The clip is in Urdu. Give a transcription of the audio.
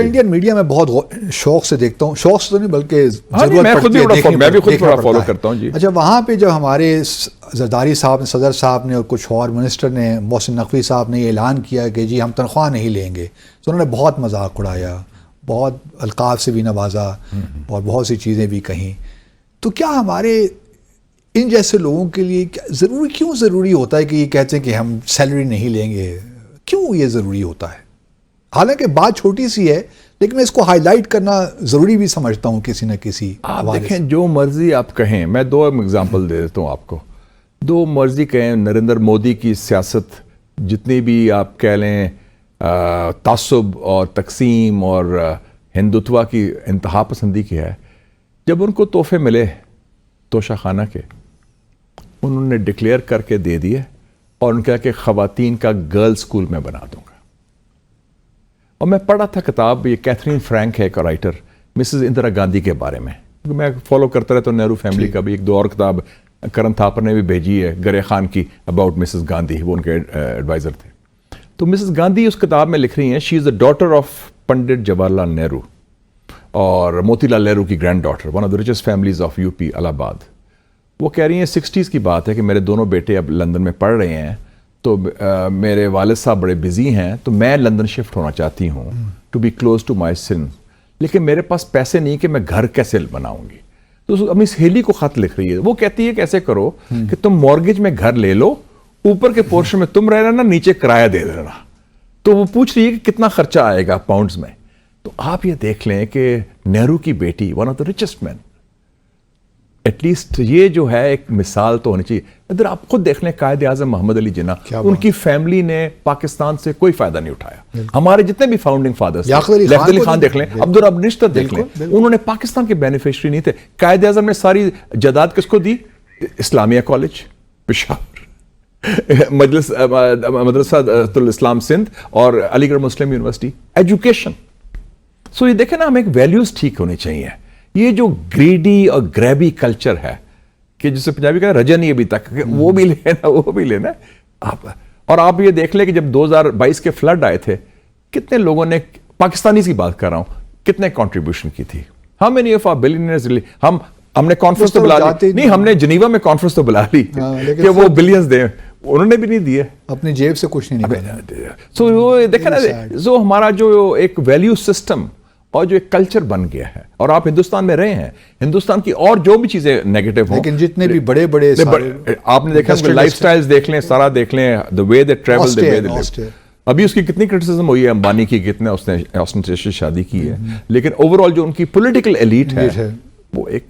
انڈین میڈیا میں بہت شوق سے دیکھتا ہوں، شوق سے تو نہیں بلکہ میں بھی خود بڑا فالو کرتا ہوں جی۔ اچھا، وہاں پہ جب ہمارے زرداری صاحب نے، صدر صاحب نے اور کچھ اور منسٹر نے، محسن نقوی صاحب نے یہ اعلان کیا کہ جی ہم تنخواہ نہیں لیں گے، تو انہوں نے بہت مذاق اڑایا، بہت القاب سے بھی نوازا اور بہت سی چیزیں بھی کہیں۔ تو کیا ہمارے ان جیسے لوگوں کے لیے کیوں ضروری ہوتا ہے کہ یہ کہتے ہیں کہ ہم سیلری نہیں لیں گے؟ کیوں یہ ضروری ہوتا ہے؟ حالانکہ بات چھوٹی سی ہے، لیکن میں اس کو ہائی لائٹ کرنا ضروری بھی سمجھتا ہوں کسی نہ کسی۔ آپ دیکھیں، جو مرضی آپ کہیں، میں 2 ایگزامپل دے دیتا ہوں آپ کو۔ جو مرضی کہیں، نریندر مودی کی سیاست جتنی بھی آپ کہہ لیں تعصب اور تقسیم اور ہندوتوا کی انتہا پسندی کی ہے، جب ان کو تحفے ملے توشہ خانہ کے، انہوں نے ڈکلیئر کر کے دے دیے اور ان کہا کہ خواتین کا گرل سکول میں بنا دوں گا۔ اور میں پڑھا تھا کتاب، یہ کیتھرین فرینک ہے ایک رائٹر، مسز اندرا گاندھی کے بارے میں، میں فالو کرتا رہتا ہوں نہرو فیملی کا بھی۔ ایک 2 اور کتاب کرن تھاپر نے بھی بھیجی ہے، گرے خان کی، اباؤٹ مسز گاندھی، وہ ان کے ایڈوائزر تھے۔ تو مسز گاندھی اس کتاب میں لکھ رہی ہیں، she is the daughter of Pandit Jawaharlal Nehru اور موتی لال نہرو کی granddaughter, one of the richest families of U P, Allahabad. وہ کہہ رہی ہیں 60s کی بات ہے کہ میرے دونوں بیٹے اب لندن میں پڑھ رہے ہیں، تو میرے والد صاحب بڑے بزی ہیں، تو میں لندن شفٹ ہونا چاہتی ہوں to be close to my son, لیکن میرے پاس پیسے نہیں کہ میں گھر کیسے بناؤں گی۔ تو اپنی سہیلی کو خط لکھ رہی ہے، وہ کہتی ہے کہ ایسے کرو کہ تم مورگیج میں گھر لے لو، اوپر کے پورشن میں تم رہ لینا، نیچے کرایہ دے دینا۔ تو وہ پوچھ رہی ہے کہ کتنا خرچہ آئے گا پاؤنڈز میں۔ تو آپ یہ دیکھ لیں کہ نہرو کی بیٹی، one of the richest man, at least یہ جو ہے ایک مثال تو ہونی چاہیے۔ ادھر آپ خود دیکھ لیں قائد اعظم محمد علی جناح، ان کی فیملی نے پاکستان سے کوئی فائدہ نہیں اٹھایا۔ ہمارے جتنے بھی فاؤنڈنگ فادرز، لیاقت علی خان دیکھ لیں، عبدالرب نشتر دیکھ لیں، انہوں نے پاکستان کے بینیفیشری نہیں تھے۔ قائد اعظم نے ساری جائیداد کس کو دی؟ اسلامیہ کالج پشاور، مدرسہ الاسلام سندھ اور علی گڑھ مسلم یونیورسٹی، ایجوکیشن۔ سو یہ دیکھیں نا، ہمیں ایک ویلیوز ٹھیک ہونی چاہیے۔ یہ جو گریڈی اور گریبی کلچر ہے کہ جسے پنجابی کہا رجا نہیں ابھی تک، وہ بھی لینا وہ بھی لینا آپ۔ اور آپ یہ دیکھ لیں کہ جب 2022 کے فلڈ آئے تھے، کتنے لوگوں نے، پاکستانی کی بات کر رہا ہوں، کتنے کنٹریبیوشن کی تھی۔ ہم نہیں بلینئرز، ہم نے کانفرنس تو بلا لی، نہیں ہم نے جنیوا میں کانفرنس تو بلا لی کہ وہ بلینز دیں، انہوں نے بھی نہیں دیے، اپنی جیب سے کچھ نہیں نکالا۔ سو وہ دیکھیں نا، جو ہمارا جو ایک ویلیو سسٹم اور جو ایک کلچر بن گیا ہے، اور آپ ہندوستان میں رہے ہیں، ہندوستان کی اور جو بھی چیزیں نیگیٹو ہوں، لیکن جتنے بھی بڑے بڑے آپ نے دیکھا لائف سٹائلز دیکھ لیں، سارا دیکھ لیں، the way they travel, the way they live۔ ابھی اس کی کتنی کرٹیسزم ہوئی ہے امبانی کی، کتنے اس نے آسٹن سے شادی کی ہے، لیکن اوور آل جو ان کی پولیٹیکل ایلیٹ ہے وہ ایک